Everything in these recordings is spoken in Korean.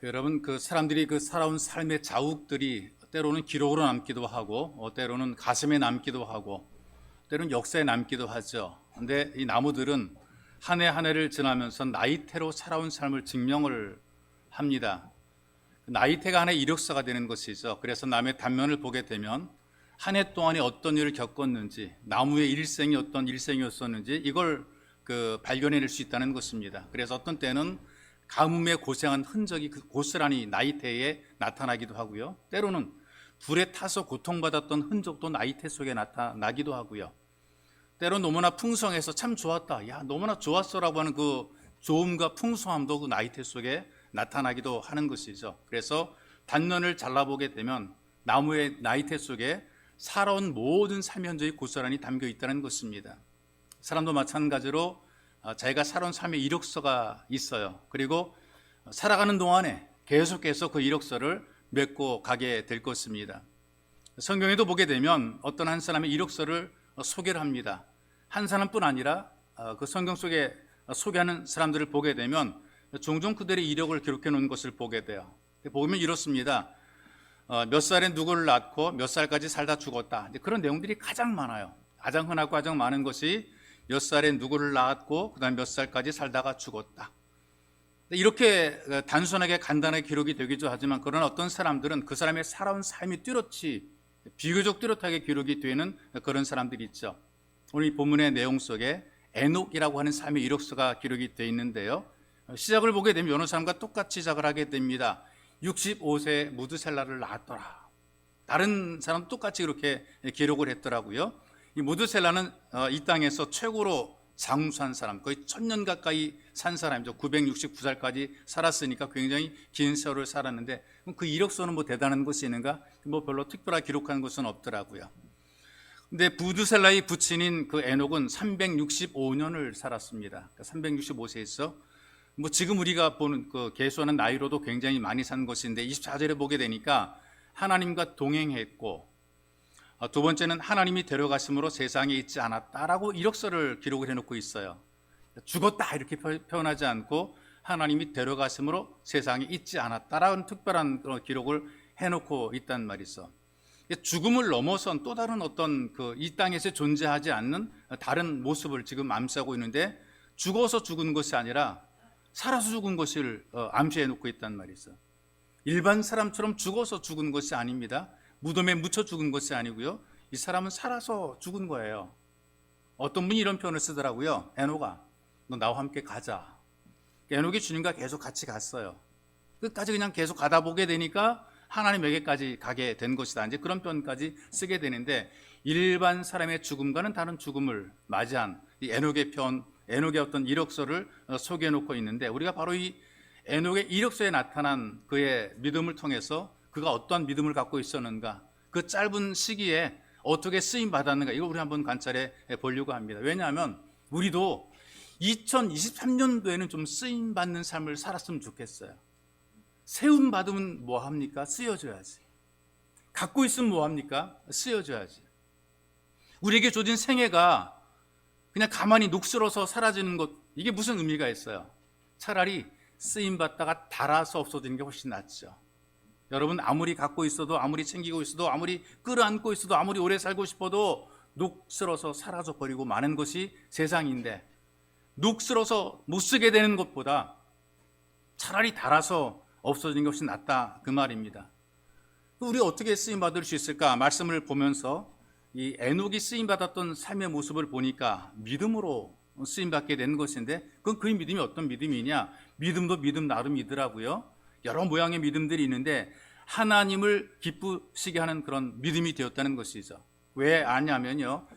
여러분, 사람들이 살아온 삶의 자욱들이 때로는 기록으로 남기도 하고, 때로는 가슴에 남기도 하고, 때로는 역사에 남기도 하죠. 근데 이 나무들은 한 해 한 해를 지나면서 나이테로 살아온 삶을 증명을 합니다. 나이테가 하나의 이력서가 되는 것이죠. 그래서 남의 단면을 보게 되면 한 해 동안에 어떤 일을 겪었는지, 나무의 일생이 어떤 일생이었었는지 이걸 발견해낼 수 있다는 것입니다. 그래서 어떤 때는 가뭄에 고생한 흔적이 고스란히 나이테에 나타나기도 하고요. 때로는 불에 타서 고통받았던 흔적도 나이테 속에 나타나기도 하고요. 때로는 너무나 풍성해서 참 좋았다, 야 너무나 좋았어라고 하는 그 좋음과 풍성함도 그 나이테 속에 나타나기도 하는 것이죠. 그래서 단면을 잘라보게 되면 나무의 나이테 속에 살아온 모든 삶의 흔적이 고스란히 담겨 있다는 것입니다. 사람도 마찬가지로 자기가 살아온 삶의 이력서가 있어요. 그리고 살아가는 동안에 계속해서 그 이력서를 맺고 가게 될 것입니다. 성경에도 보게 되면 어떤 한 사람의 이력서를 소개를 합니다. 한 사람뿐 아니라 그 성경 속에 소개하는 사람들을 보게 되면 종종 그들의 이력을 기록해 놓은 것을 보게 돼요. 보면 이렇습니다. 몇 살에 누구를 낳고 몇 살까지 살다 죽었다. 그런 내용들이 가장 많아요. 가장 흔하고 가장 많은 것이 몇 살에 누구를 낳았고 그다음 몇 살까지 살다가 죽었다. 이렇게 단순하게 간단하게 기록이 되기도 하지만, 그러나 어떤 사람들은 그 사람의 살아온 삶이 뚜렷이 비교적 뚜렷하게 기록이 되는 그런 사람들이 있죠. 오늘 이 본문의 내용 속에 에녹이라고 하는 삶의 이력서가 기록이 되어 있는데요, 시작을 보게 되면 여러 사람과 똑같이 시작을 하게 됩니다. 65세 무드셀라를 낳았더라. 다른 사람 똑같이 이렇게 기록을 했더라고요. 이 무드셀라는 이 땅에서 최고로 장수한 사람, 거의 1000년 가까이 산 사람이죠. 969살까지 살았으니까 굉장히 긴 세월을 살았는데, 그 이력서는 대단한 것이 있는가? 별로 특별하게 기록한 것은 없더라고요. 근데 무드셀라의 부친인 그 에녹은 365년을 살았습니다. 365세에서 지금 우리가 보는 계수하는 나이로도 굉장히 많이 산 것인데, 24절에 보게 되니까 하나님과 동행했고, 두 번째는 하나님이 데려가심으로 세상에 있지 않았다라고 이력서를 기록을 해놓고 있어요. 죽었다 이렇게 표현하지 않고 하나님이 데려가심으로 세상에 있지 않았다라는 특별한 그런 기록을 해놓고 있단 말이죠. 죽음을 넘어선 또 다른 어떤 이 땅에서 존재하지 않는 다른 모습을 지금 암시하고 있는데, 죽어서 죽은 것이 아니라 살아서 죽은 것을 암시해놓고 있단 말이죠. 일반 사람처럼 죽어서 죽은 것이 아닙니다. 무덤에 묻혀 죽은 것이 아니고요, 이 사람은 살아서 죽은 거예요. 어떤 분이 이런 표현을 쓰더라고요. 에녹아, 너 나와 함께 가자. 에녹이 주님과 계속 같이 갔어요. 끝까지 그냥 계속 가다 보게 되니까 하나님에게까지 가게 된 것이다, 이제 그런 표현까지 쓰게 되는데, 일반 사람의 죽음과는 다른 죽음을 맞이한 이 에녹의 표현, 에녹의 어떤 이력서를 소개해 놓고 있는데, 우리가 바로 이 에녹의 이력서에 나타난 그의 믿음을 통해서 그가 어떠한 믿음을 갖고 있었는가, 그 짧은 시기에 어떻게 쓰임 받았는가, 이걸 우리 한번 관찰해 보려고 합니다. 왜냐하면 우리도 2023년도에는 좀 쓰임 받는 삶을 살았으면 좋겠어요. 세움 받으면 뭐 합니까? 쓰여줘야지. 갖고 있으면 뭐 합니까? 쓰여줘야지. 우리에게 주어진 생애가 그냥 가만히 녹슬어서 사라지는 것, 이게 무슨 의미가 있어요? 차라리 쓰임 받다가 닳아서 없어지는 게 훨씬 낫죠. 여러분, 아무리 갖고 있어도, 아무리 챙기고 있어도, 아무리 끌어안고 있어도, 아무리 오래 살고 싶어도 녹슬어서 사라져 버리고 마는 것이 세상인데, 녹슬어서 못 쓰게 되는 것보다 차라리 닳아서 없어지는 것이 낫다, 그 말입니다. 우리 어떻게 쓰임 받을 수 있을까? 말씀을 보면서 이 에녹이 쓰임 받았던 삶의 모습을 보니까 믿음으로 쓰임 받게 된 것인데, 그건 그 믿음이 어떤 믿음이냐? 믿음도 믿음 나름이더라고요. 여러 모양의 믿음들이 있는데 하나님을 기쁘시게 하는 그런 믿음이 되었다는 것이죠. 왜 아냐면요,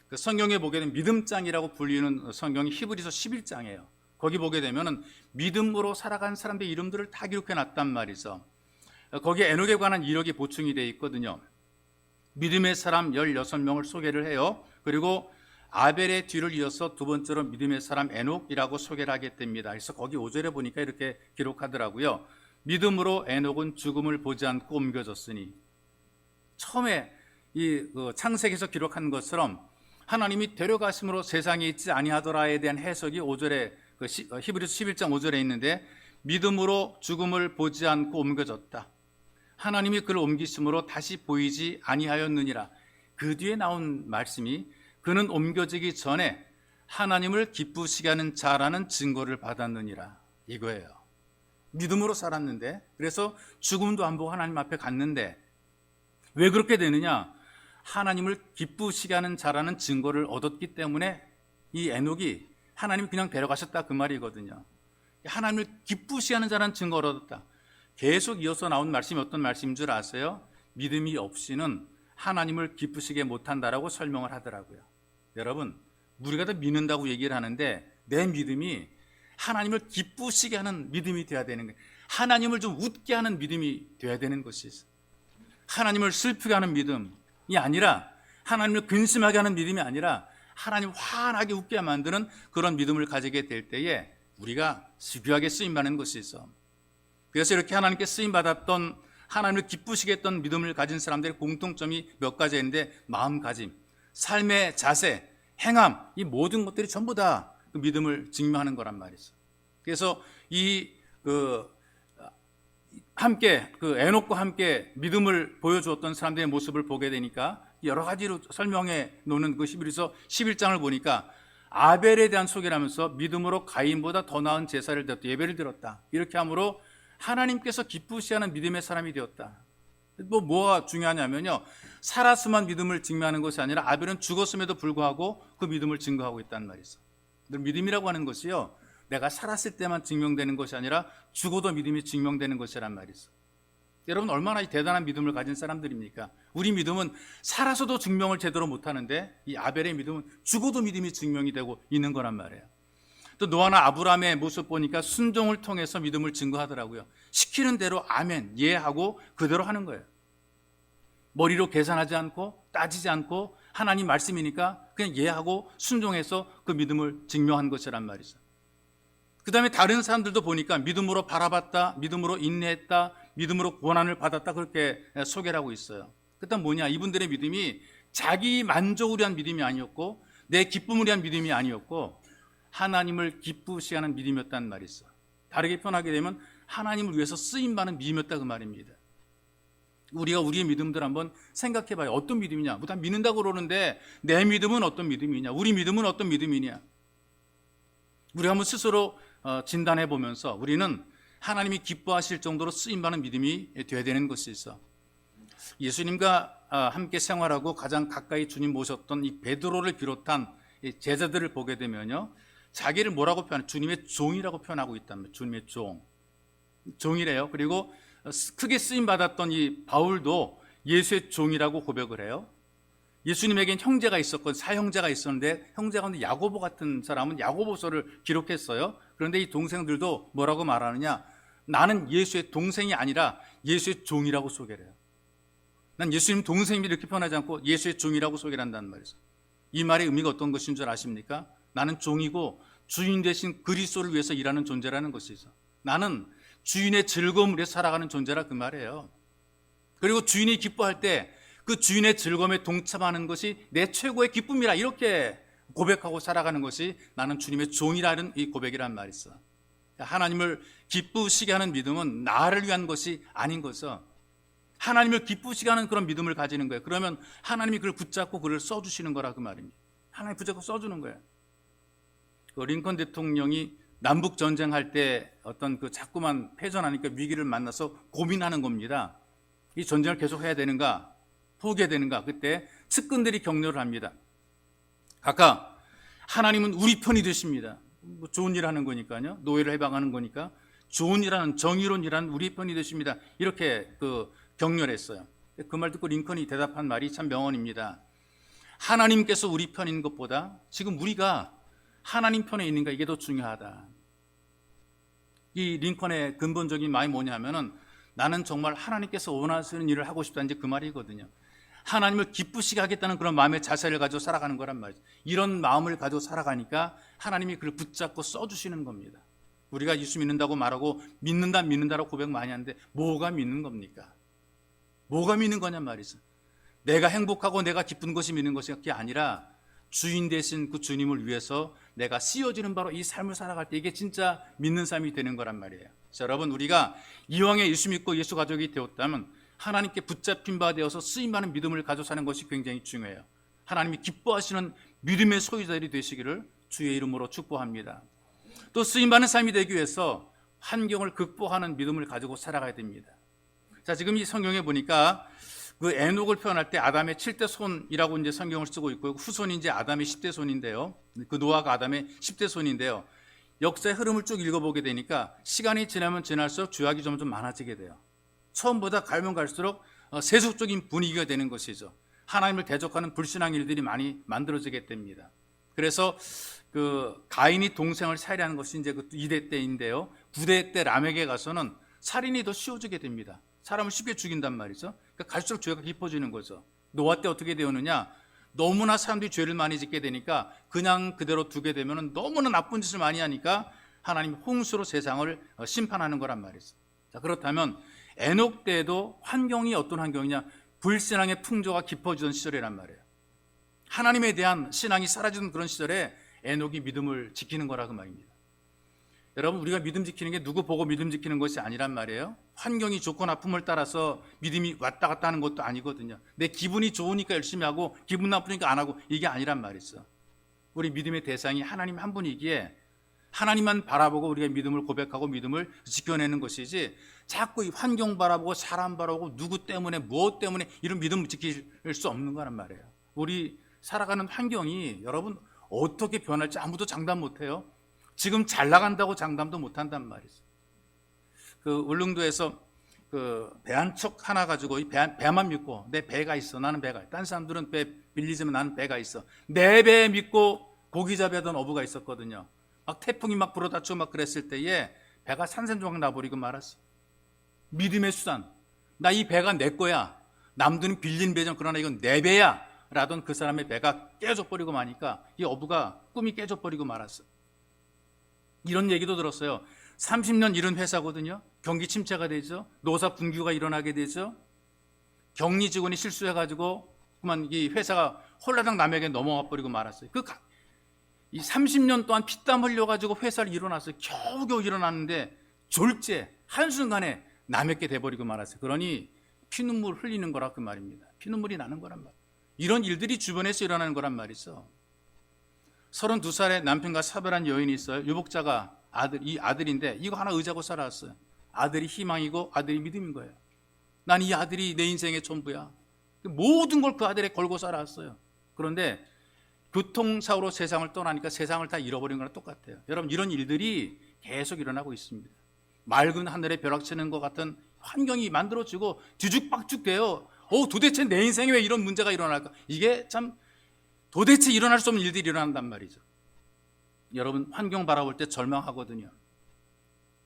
그 성경에 보게 되면 믿음장이라고 불리는 성경이 히브리서 11장이에요. 거기 보게 되면은 믿음으로 살아간 사람들의 이름들을 다 기록해 놨단 말이죠. 거기에 에녹에 관한 이력이 보충이 되어 있거든요. 믿음의 사람 16명을 소개를 해요. 그리고 아벨의 뒤를 이어서 두 번째로 믿음의 사람 에녹이라고 소개를 하게 됩니다. 그래서 거기 5절에 보니까 이렇게 기록하더라고요. 믿음으로 에녹은 죽음을 보지 않고 옮겨졌으니, 처음에 이 창세기에서 기록한 것처럼 하나님이 데려가심으로 세상에 있지 아니하더라에 대한 해석이 5절에 히브리서 11장 5절에 있는데, 믿음으로 죽음을 보지 않고 옮겨졌다. 하나님이 그를 옮기심으로 다시 보이지 아니하였느니라. 그 뒤에 나온 말씀이 그는 옮겨지기 전에 하나님을 기쁘시게 하는 자라는 증거를 받았느니라. 이거예요. 믿음으로 살았는데, 그래서 죽음도 안 보고 하나님 앞에 갔는데 왜 그렇게 되느냐? 하나님을 기쁘시게 하는 자라는 증거를 얻었기 때문에 이 에녹이 하나님이 그냥 데려가셨다 그 말이거든요. 하나님을 기쁘시게 하는 자라는 증거를 얻었다. 계속 이어서 나온 말씀이 어떤 말씀인 줄 아세요? 믿음이 없이는 하나님을 기쁘시게 못한다라고 설명을 하더라고요. 여러분, 우리가 다 믿는다고 얘기를 하는데 내 믿음이 하나님을 기쁘시게 하는 믿음이 되어야 되는 거예요. 하나님을 좀 웃게 하는 믿음이 되어야 되는 것이 있어요. 하나님을 슬프게 하는 믿음이 아니라, 하나님을 근심하게 하는 믿음이 아니라 하나님 환하게 웃게 만드는 그런 믿음을 가지게 될 때에 우리가 집요하게 쓰임받는 것이 있어. 그래서 이렇게 하나님께 쓰임받았던, 하나님을 기쁘시게 했던 믿음을 가진 사람들의 공통점이 몇 가지인데, 마음가짐, 삶의 자세, 행함, 이 모든 것들이 전부 다 그 믿음을 증명하는 거란 말이죠. 그래서 함께 에녹과 함께 믿음을 보여주었던 사람들의 모습을 보게 되니까 여러 가지로 설명해 놓는 그 히브리서 11장을 보니까 아벨에 대한 소개를 하면서 믿음으로 가인보다 더 나은 제사를 드렸다, 예배를 드렸다, 이렇게 함으로 하나님께서 기쁘시하는 믿음의 사람이 되었다. 뭐가 중요하냐면요, 살았으면 믿음을 증명하는 것이 아니라 아벨은 죽었음에도 불구하고 그 믿음을 증거하고 있다는 말이죠. 믿음이라고 하는 것이요, 내가 살았을 때만 증명되는 것이 아니라 죽어도 믿음이 증명되는 것이란 말이죠. 여러분, 얼마나 대단한 믿음을 가진 사람들입니까? 우리 믿음은 살아서도 증명을 제대로 못하는데 이 아벨의 믿음은 죽어도 믿음이 증명이 되고 있는 거란 말이에요. 또 노아나 아브라함의 모습 보니까 순종을 통해서 믿음을 증거하더라고요. 시키는 대로 아멘, 예 하고 그대로 하는 거예요. 머리로 계산하지 않고 따지지 않고 하나님 말씀이니까 그냥 예하고 순종해서 그 믿음을 증명한 것이란 말이죠. 그 다음에 다른 사람들도 보니까 믿음으로 바라봤다, 믿음으로 인내했다, 믿음으로 고난을 받았다, 그렇게 소개를 하고 있어요. 그다음 뭐냐, 이분들의 믿음이 자기 만족을 위한 믿음이 아니었고 내 기쁨을 위한 믿음이 아니었고 하나님을 기쁘시게 하는 믿음이었다는 말이 있어. 다르게 표현하게 되면 하나님을 위해서 쓰임받는 믿음이었다 그 말입니다. 우리가 우리의 믿음들 한번 생각해봐요. 어떤 믿음이냐? 뭐 다 믿는다고 그러는데 내 믿음은 어떤 믿음이냐? 우리 믿음은 어떤 믿음이냐? 우리 한번 스스로 진단해 보면서 우리는 하나님이 기뻐하실 정도로 쓰임받는 믿음이 되어야 되는 것이 있어. 예수님과 함께 생활하고 가장 가까이 주님 모셨던 이 베드로를 비롯한 제자들을 보게 되면요, 자기를 뭐라고 표현해? 주님의 종이라고 표현하고 있다면, 주님의 종이래요. 그리고 크게 쓰임받았던 이 바울도 예수의 종이라고 고백을 해요. 예수님에겐 형제가 있었건 사형제가 있었는데 형제 가운데 야고보 같은 사람은 야고보서를 기록했어요. 그런데 이 동생들도 뭐라고 말하느냐, 나는 예수의 동생이 아니라 예수의 종이라고 소개를 해요. 난 예수님 동생이 이렇게 표현하지 않고 예수의 종이라고 소개를 한다는 말이죠. 이 말의 의미가 어떤 것인 줄 아십니까? 나는 종이고 주인 대신 그리스도를 위해서 일하는 존재라는 것이죠. 나는 주인의 즐거움을 위해 살아가는 존재라 그 말이에요. 그리고 주인이 기뻐할 때 그 주인의 즐거움에 동참하는 것이 내 최고의 기쁨이라, 이렇게 고백하고 살아가는 것이 나는 주님의 종이라는 이 고백이란 말이 있어. 하나님을 기쁘시게 하는 믿음은 나를 위한 것이 아닌 거죠. 하나님을 기쁘시게 하는 그런 믿음을 가지는 거예요. 그러면 하나님이 그를 붙잡고 그를 써주시는 거라 그 말입니다. 하나님이 붙잡고 써주는 거예요. 그 링컨 대통령이 남북 전쟁할 때 어떤 그 자꾸만 패전하니까 위기를 만나서 고민하는 겁니다. 이 전쟁을 계속 해야 되는가, 포기해야 되는가. 그때 측근들이 격려를 합니다. 각각 하나님은 우리 편이 되십니다. 뭐 좋은 일 하는 거니까요. 노예를 해방하는 거니까 좋은 일하는, 정의로운 일하는 우리 편이 되십니다. 이렇게 격려를 했어요. 그 말 듣고 링컨이 대답한 말이 참 명언입니다. 하나님께서 우리 편인 것보다 지금 우리가 하나님 편에 있는가, 이게 더 중요하다. 이 링컨의 근본적인 마음이 뭐냐면은 나는 정말 하나님께서 원하시는 일을 하고 싶다는 이제 그 말이거든요. 하나님을 기쁘시게 하겠다는 그런 마음의 자세를 가지고 살아가는 거란 말이죠. 이런 마음을 가지고 살아가니까 하나님이 그를 붙잡고 써주시는 겁니다. 우리가 예수 믿는다고 말하고 믿는다라고 고백 많이 하는데 뭐가 믿는 겁니까? 뭐가 믿는 거냔 말이죠. 내가 행복하고 내가 기쁜 것이 믿는 것이 아니라 주인 되신 그 주님을 위해서 내가 씌워지는 바로 이 삶을 살아갈 때 이게 진짜 믿는 삶이 되는 거란 말이에요. 자, 여러분, 우리가 이왕에 예수 믿고 예수 가족이 되었다면 하나님께 붙잡힌 바 되어서 쓰임받는 믿음을 가져 사는 것이 굉장히 중요해요. 하나님이 기뻐하시는 믿음의 소유자들이 되시기를 주의 이름으로 축복합니다. 또 쓰임받는 삶이 되기 위해서 환경을 극복하는 믿음을 가지고 살아가야 됩니다. 자, 지금 이 성경에 보니까 그 에녹을 표현할 때 아담의 7대 손이라고 이제 성경을 쓰고 있고, 후손이 이제 아담의 10대 손인데요. 그 노아가 아담의 10대 손인데요. 역사의 흐름을 쭉 읽어보게 되니까 시간이 지나면 지날수록 죄악이 점점 많아지게 돼요. 처음보다 가면 갈수록 세속적인 분위기가 되는 것이죠. 하나님을 대적하는 불신앙 일들이 많이 만들어지게 됩니다. 그래서 그 가인이 동생을 살해하는 것이 이제 그 2대 때인데요. 9대 때 라멕에 가서는 살인이 더 쉬워지게 됩니다. 사람을 쉽게 죽인단 말이죠. 그러니까 갈수록 죄가 깊어지는 거죠. 노아 때 어떻게 되었느냐? 너무나 사람들이 죄를 많이 짓게 되니까 그냥 그대로 두게 되면 너무나 나쁜 짓을 많이 하니까 하나님 홍수로 세상을 심판하는 거란 말이죠. 자, 그렇다면 에녹 때에도 환경이 어떤 환경이냐? 불신앙의 풍조가 깊어지던 시절이란 말이에요. 하나님에 대한 신앙이 사라지던 그런 시절에 에녹이 믿음을 지키는 거라고 말입니다. 여러분, 우리가 믿음 지키는 게 누구 보고 믿음 지키는 것이 아니란 말이에요. 환경이 좋고 나쁨을 따라서 믿음이 왔다 갔다 하는 것도 아니거든요. 내 기분이 좋으니까 열심히 하고 기분 나쁘니까 안 하고 이게 아니란 말이죠. 우리 믿음의 대상이 하나님 한 분이기에 하나님만 바라보고 우리가 믿음을 고백하고 믿음을 지켜내는 것이지, 자꾸 이 환경 바라보고 사람 바라보고 누구 때문에 무엇 때문에 이런 믿음을 지킬 수 없는 거란 말이에요. 우리 살아가는 환경이 여러분 어떻게 변할지 아무도 장담 못해요. 지금 잘 나간다고 장담도 못한단 말이죠. 그 울릉도에서 그 배 한 척 하나 가지고 이 배만 믿고 내 배가 있어, 나는 배가 있어. 딴 사람들은 배 빌리지만 나는 배가 있어. 내 배 믿고 고기 잡이하던 어부가 있었거든요. 막 태풍이 막 불어닥치고 막 그랬을 때에 배가 산산조각 나버리고 말았어. 믿음의 수단. 나 이 배가 내 거야. 남들은 빌린 배정, 그러나 이건 내 배야 라던 그 사람의 배가 깨져버리고 마니까 이 어부가 꿈이 깨져버리고 말았어. 이런 얘기도 들었어요. 30년 이런 회사거든요. 경기 침체가 되죠. 노사 분규가 일어나게 되죠. 격리 직원이 실수해가지고 그만 이 회사가 홀라당 남에게 넘어가 버리고 말았어요. 이 30년 동안 피땀 흘려가지고 회사를 일어났어요. 겨우겨우 일어났는데 졸제 한순간에 남에게 돼버리고 말았어요. 그러니 피눈물 흘리는 거라 그 말입니다. 피눈물이 나는 거란 말. 이런 일들이 주변에서 일어나는 거란 말이죠. 32살의 남편과 사별한 여인이 있어요. 유복자가 이 아들인데 이거 하나 의지하고 살아왔어요. 아들이 희망이고 아들이 믿음인 거예요. 난 이 아들이 내 인생의 전부야. 모든 걸 그 아들에 걸고 살아왔어요. 그런데 교통사고로 세상을 떠나니까 세상을 다 잃어버린 거랑 똑같아요. 여러분, 이런 일들이 계속 일어나고 있습니다. 맑은 하늘에 벼락치는 것 같은 환경이 만들어지고 뒤죽박죽 돼요. 도대체 내 인생에 왜 이런 문제가 일어날까? 이게 참 도대체 일어날 수 없는 일들이 일어난단 말이죠. 여러분, 환경 바라볼 때 절망하거든요.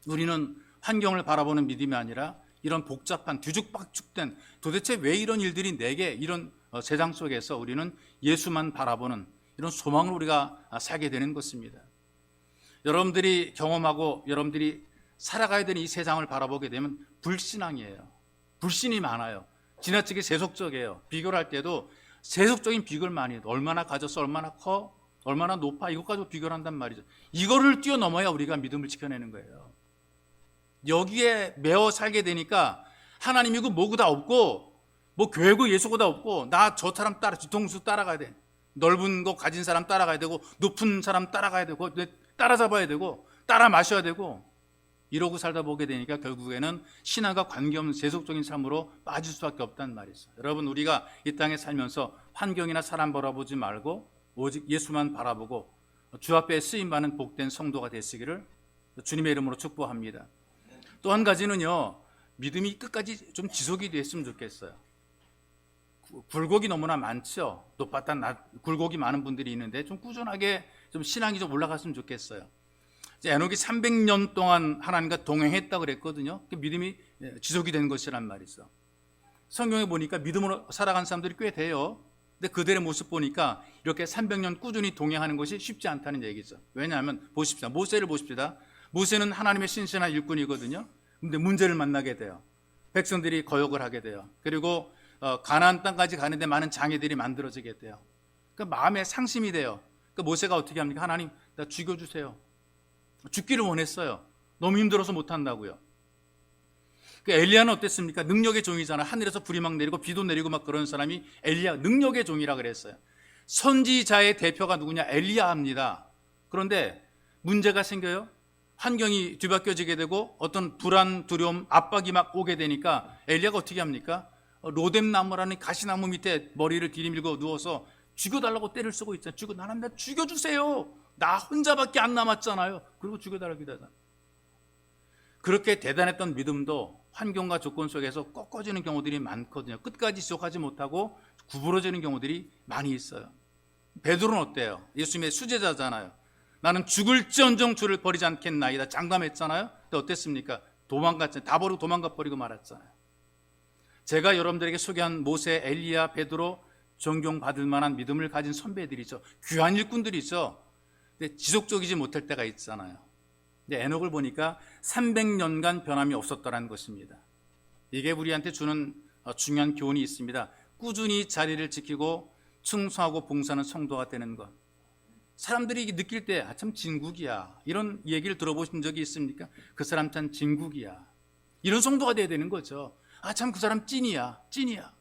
우리는 환경을 바라보는 믿음이 아니라 이런 복잡한 뒤죽박죽된 도대체 왜 이런 일들이 내게 이런 세상 속에서 우리는 예수만 바라보는 이런 소망을 우리가 살게 되는 것입니다. 여러분들이 경험하고 여러분들이 살아가야 되는 이 세상을 바라보게 되면 불신앙이에요. 불신이 많아요. 지나치게 세속적이에요. 비교를 할 때도 세속적인 비교를 많이 해요. 얼마나 가졌어, 얼마나 커, 얼마나 높아, 이것 가지고 비교를 한단 말이죠. 이거를 뛰어넘어야 우리가 믿음을 지켜내는 거예요. 여기에 매어 살게 되니까 하나님이고 뭐고 다 없고, 뭐 교회고 예수고 다 없고, 나 저 사람 따라 뒤통수 따라가야 돼. 넓은 거 가진 사람 따라가야 되고, 높은 사람 따라가야 되고, 따라잡아야 되고, 따라 마셔야 되고, 이러고 살다 보게 되니까 결국에는 신앙과 관계없는 세속적인 삶으로 빠질 수밖에 없다는 말이죠. 여러분, 우리가 이 땅에 살면서 환경이나 사람 바라보지 말고 오직 예수만 바라보고 주 앞에 쓰임받는 복된 성도가 되시기를 주님의 이름으로 축복합니다. 또 한 가지는요, 믿음이 끝까지 좀 지속이 됐으면 좋겠어요. 굴곡이 너무나 많죠. 높았다 굴곡이 많은 분들이 있는데 좀 꾸준하게 좀 신앙이 좀 올라갔으면 좋겠어요. 에녹이 300년 동안 하나님과 동행했다고 그랬거든요. 믿음이 지속이 된 것이란 말이죠. 성경에 보니까 믿음으로 살아간 사람들이 꽤 돼요. 근데 그들의 모습 보니까 이렇게 300년 꾸준히 동행하는 것이 쉽지 않다는 얘기죠. 왜냐하면 보십시다. 모세를 보십시다. 모세는 하나님의 신실한 일꾼이거든요. 근데 문제를 만나게 돼요. 백성들이 거역을 하게 돼요. 그리고 가나안 땅까지 가는데 많은 장애들이 만들어지게 돼요. 그러니까 마음에 상심이 돼요. 그러니까 모세가 어떻게 합니까? 하나님, 나 죽여주세요. 죽기를 원했어요. 너무 힘들어서 못한다고요. 엘리야는 어땠습니까? 능력의 종이잖아요. 하늘에서 불이 막 내리고 비도 내리고 막 그런 사람이 엘리야, 능력의 종이라 그랬어요. 선지자의 대표가 누구냐? 엘리야입니다. 그런데 문제가 생겨요. 환경이 뒤바뀌어지게 되고 어떤 불안, 두려움, 압박이 막 오게 되니까 엘리야가 어떻게 합니까? 로뎀나무라는 가시나무 밑에 머리를 들이밀고 누워서 죽여달라고 때를 쓰고 있잖아요. 나는 나 죽여주세요. 나 혼자밖에 안 남았잖아요. 그리고 죽여달라고 기도하잖아요. 그렇게 대단했던 믿음도 환경과 조건 속에서 꺾어지는 경우들이 많거든요. 끝까지 지속하지 못하고 구부러지는 경우들이 많이 있어요. 베드로는 어때요? 예수님의 수제자잖아요. 나는 죽을지언정 주를 버리지 않겠나이다 장담했잖아요. 근데 어땠습니까? 도망갔잖아요. 다 버리고 도망가 버리고 말았잖아요. 제가 여러분들에게 소개한 모세, 엘리야, 베드로 존경받을 만한 믿음을 가진 선배들이죠. 귀한 일꾼들이죠. 근데 지속적이지 못할 때가 있잖아요. 근데 에녹을 보니까 300년간 변함이 없었다는 것입니다. 이게 우리한테 주는 중요한 교훈이 있습니다. 꾸준히 자리를 지키고 충성하고 봉사하는 성도가 되는 것. 사람들이 느낄 때 참 진국이야, 이런 얘기를 들어보신 적이 있습니까? 그 사람 참 진국이야, 이런 성도가 돼야 되는 거죠. 참 그 사람 찐이야, 찐이야,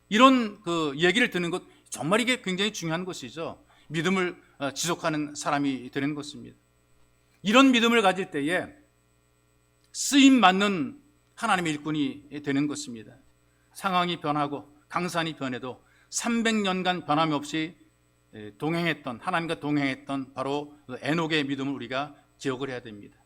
이런 그 얘기를 듣는 것, 정말 이게 굉장히 중요한 것이죠. 믿음을 지속하는 사람이 되는 것입니다. 이런 믿음을 가질 때에 쓰임 받는 하나님의 일꾼이 되는 것입니다. 상황이 변하고 강산이 변해도 300년간 변함이 없이 동행했던, 하나님과 동행했던 바로 에녹의 믿음을 우리가 기억을 해야 됩니다.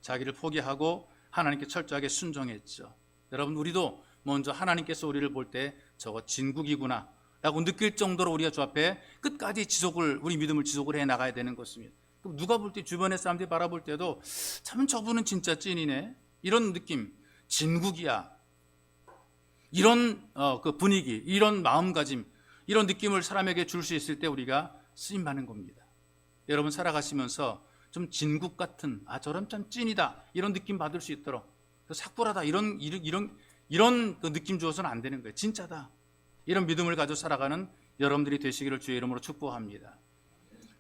자기를 포기하고 하나님께 철저하게 순종했죠. 여러분, 우리도 먼저 하나님께서 우리를 볼 때 저거 진국이구나 라고 느낄 정도로 우리가 주 앞에 끝까지 우리 믿음을 지속을 해 나가야 되는 것입니다. 누가 볼 때, 주변의 사람들이 바라볼 때도 참 저분은 진짜 찐이네, 이런 느낌, 진국이야, 이런 그 분위기, 이런 마음가짐, 이런 느낌을 사람에게 줄 수 있을 때 우리가 쓰임받는 겁니다. 여러분, 살아가시면서 좀 진국 같은, 저런 참 찐이다, 이런 느낌 받을 수 있도록, 삭불하다, 이런 그 느낌 주어서는 안 되는 거예요. 진짜다, 이런 믿음을 가지고 살아가는 여러분들이 되시기를 주의 이름으로 축복합니다.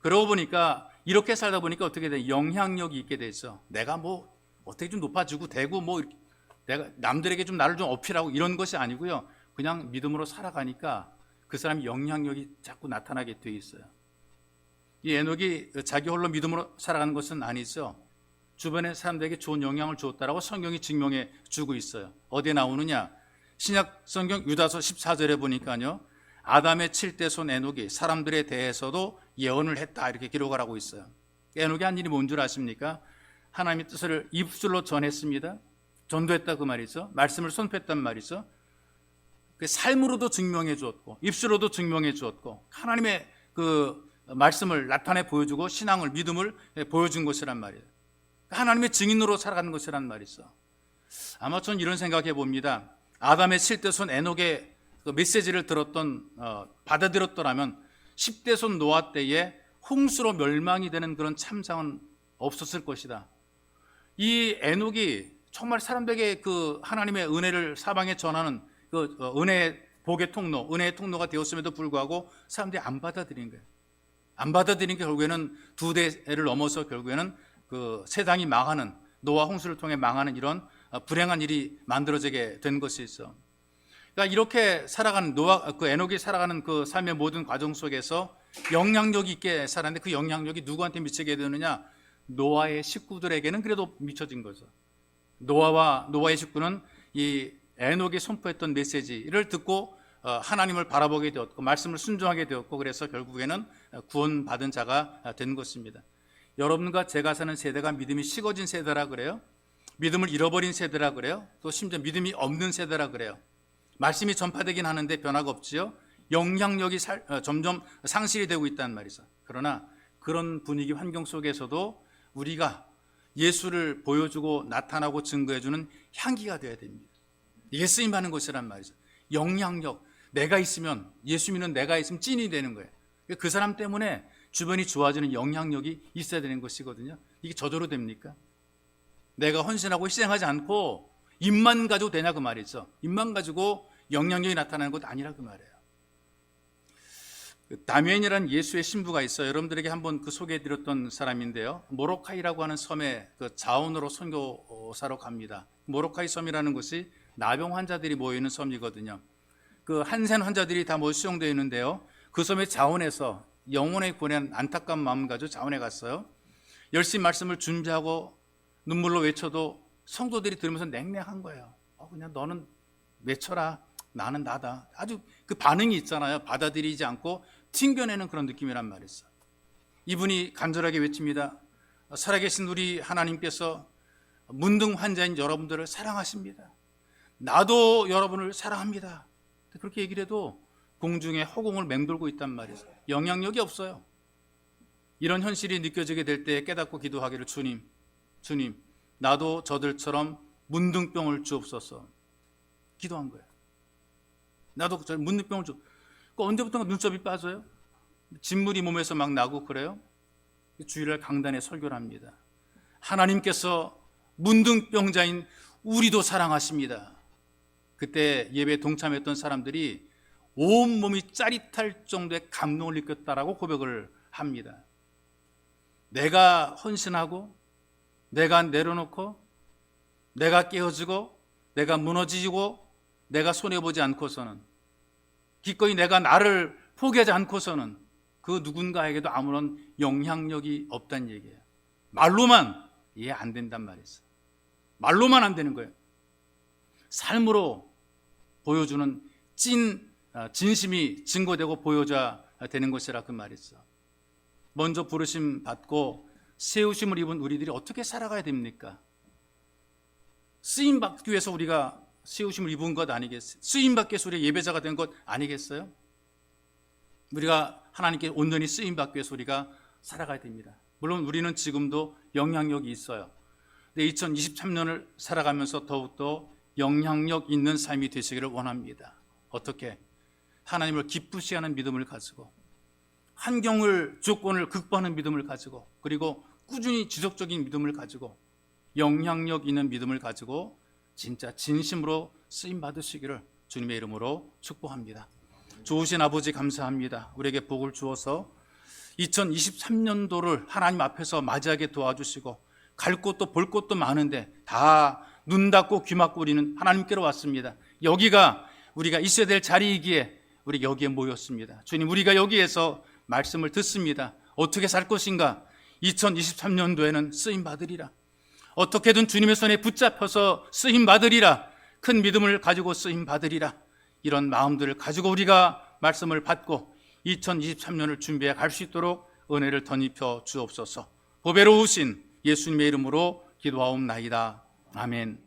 그러고 보니까, 이렇게 살다 보니까 어떻게 돼? 영향력이 있게 되죠. 내가 뭐 어떻게 좀 높아지고 되고 뭐 내가 남들에게 좀 나를 좀 어필하고 이런 것이 아니고요. 그냥 믿음으로 살아가니까 그 사람의 영향력이 자꾸 나타나게 돼 있어요. 이 에녹이 자기 홀로 믿음으로 살아가는 것은 아니죠. 주변의 사람들에게 좋은 영향을 주었다라고 성경이 증명해 주고 있어요. 어디에 나오느냐? 신약 성경 유다서 14절에 보니까요, 아담의 7대손 에녹이 사람들에 대해서도 예언을 했다, 이렇게 기록을 하고 있어요. 에녹이 한 일이 뭔 줄 아십니까? 하나님의 뜻을 입술로 전했습니다. 전도했다, 그 말이죠. 말씀을 선포했단 말이죠. 그 삶으로도 증명해 주었고 입술로도 증명해 주었고 하나님의 그 말씀을 나타내 보여주고 신앙을, 믿음을 보여준 것이란 말이에요. 하나님의 증인으로 살아가는 것이란 말이죠. 아마 전 이런 생각해 봅니다. 아담의 7대손 에녹의 그 메시지를 받아들였더라면 10대손 노아 때에 홍수로 멸망이 되는 그런 참상은 없었을 것이다. 이 에녹이 정말 사람들에게 그 하나님의 은혜를 사방에 전하는 그 은혜의 복의 통로, 은혜의 통로가 되었음에도 불구하고 사람들이 안 받아들인 거예요. 안 받아들인 게 결국에는 2대를 넘어서 결국에는 그 세상이 망하는, 노아 홍수를 통해 망하는 이런 불행한 일이 만들어지게 된 것이죠. 그러니까 이렇게 살아가는 그 에녹이 살아가는 그 삶의 모든 과정 속에서 영향력이 있게 살았는데, 그 영향력이 누구한테 미치게 되느냐? 노아의 식구들에게는 그래도 미쳐진 거죠. 노아의 식구는 이 에녹이 선포했던 메시지를 듣고 하나님을 바라보게 되었고 말씀을 순종하게 되었고, 그래서 결국에는 구원받은 자가 된 것입니다. 여러분과 제가 사는 세대가 믿음이 식어진 세대라 그래요. 믿음을 잃어버린 세대라 그래요. 또 심지어 믿음이 없는 세대라 그래요. 말씀이 전파되긴 하는데 변화가 없지요. 영향력이 점점 상실이 되고 있다는 말이죠. 그러나 그런 분위기, 환경 속에서도 우리가 예수를 보여주고 나타나고 증거해주는 향기가 되어야 됩니다. 이게 쓰임받는 것이란 말이죠. 영향력, 내가 있으면, 예수 믿는 내가 있으면 찐이 되는 거예요. 그 사람 때문에 주변이 좋아지는 영향력이 있어야 되는 것이거든요. 이게 저절로 됩니까? 내가 헌신하고 희생하지 않고 입만 가지고 되냐, 그 말이죠. 입만 가지고 영향력이 나타나는 것 아니라 그 말이에요. 다미엔이라는 예수의 신부가 있어요. 여러분들에게 한번 소개해드렸던 사람인데요. 모로카이라고 하는 섬에 자원으로 선교사로 갑니다. 모로카이 섬이라는 곳이 나병 환자들이 모이는 섬이거든요. 한센 환자들이 다 수용되어 있는데요. 그 섬의 자원에서 영혼의 구원에 안타까운 마음을 가지고 자원에 갔어요. 열심히 말씀을 준비하고 눈물로 외쳐도 성도들이 들으면서 냉랭한 거예요. 그냥 너는 외쳐라. 나는 나다. 아주 그 반응이 있잖아요. 받아들이지 않고 튕겨내는 그런 느낌이란 말이었어요. 이분이 간절하게 외칩니다. 살아계신 우리 하나님께서 문둥 환자인 여러분들을 사랑하십니다. 나도 여러분을 사랑합니다. 그렇게 얘기를 해도 공중에 허공을 맹돌고 있단 말이에요. 영향력이 없어요. 이런 현실이 느껴지게 될 때 깨닫고 기도하기를, 주님, 나도 저들처럼 문둥병을 주옵소서. 기도한 거예요. 나도 문둥병을 언제부턴가 눈썹이 빠져요? 진물이 몸에서 막 나고 그래요? 주일날 강단에 설교를 합니다. 하나님께서 문둥병자인 우리도 사랑하십니다. 그때 예배에 동참했던 사람들이 온몸이 짜릿할 정도의 감동을 느꼈다라고 고백을 합니다. 내가 헌신하고, 내가 내려놓고, 내가 깨어지고, 내가 무너지고, 내가 손해보지 않고서는, 기꺼이 내가 나를 포기하지 않고서는 그 누군가에게도 아무런 영향력이 없다는 얘기예요. 말로만 이해 안 된단 말이에요. 말로만 안 되는 거예요. 삶으로 보여주는 진심이 증거되고 보여줘야 되는 것이라 그 말이죠. 먼저 부르심 받고 세우심을 입은 우리들이 어떻게 살아가야 됩니까? 쓰임 받기 위해서 우리가 세우심을 입은 것 아니겠어요? 쓰임 받기 위해서 우리가 예배자가 된 것 아니겠어요? 우리가 하나님께 온전히 쓰임 받기 위해서 우리가 살아가야 됩니다. 물론 우리는 지금도 영향력이 있어요. 근데 2023년을 살아가면서 더욱더 영향력 있는 삶이 되시기를 원합니다. 어떻게? 하나님을 기쁘시 하는 믿음을 가지고, 환경을, 조건을 극복하는 믿음을 가지고, 그리고 꾸준히 지속적인 믿음을 가지고, 영향력 있는 믿음을 가지고 진짜 진심으로 쓰임 받으시기를 주님의 이름으로 축복합니다. 좋으신 아버지 감사합니다. 우리에게 복을 주어서 2023년도를 하나님 앞에서 맞이하게 도와주시고, 갈 곳도 볼 곳도 많은데 다 눈 닫고 귀 막고 우리는 하나님께로 왔습니다. 여기가 우리가 있어야 될 자리이기에 우리 여기에 모였습니다. 주님, 우리가 여기에서 말씀을 듣습니다. 어떻게 살 것인가? 2023년도에는 쓰임 받으리라. 어떻게든 주님의 손에 붙잡혀서 쓰임 받으리라. 큰 믿음을 가지고 쓰임 받으리라. 이런 마음들을 가지고 우리가 말씀을 받고 2023년을 준비해 갈 수 있도록 은혜를 덧입혀 주옵소서. 보배로우신 예수님의 이름으로 기도하옵나이다. 아멘.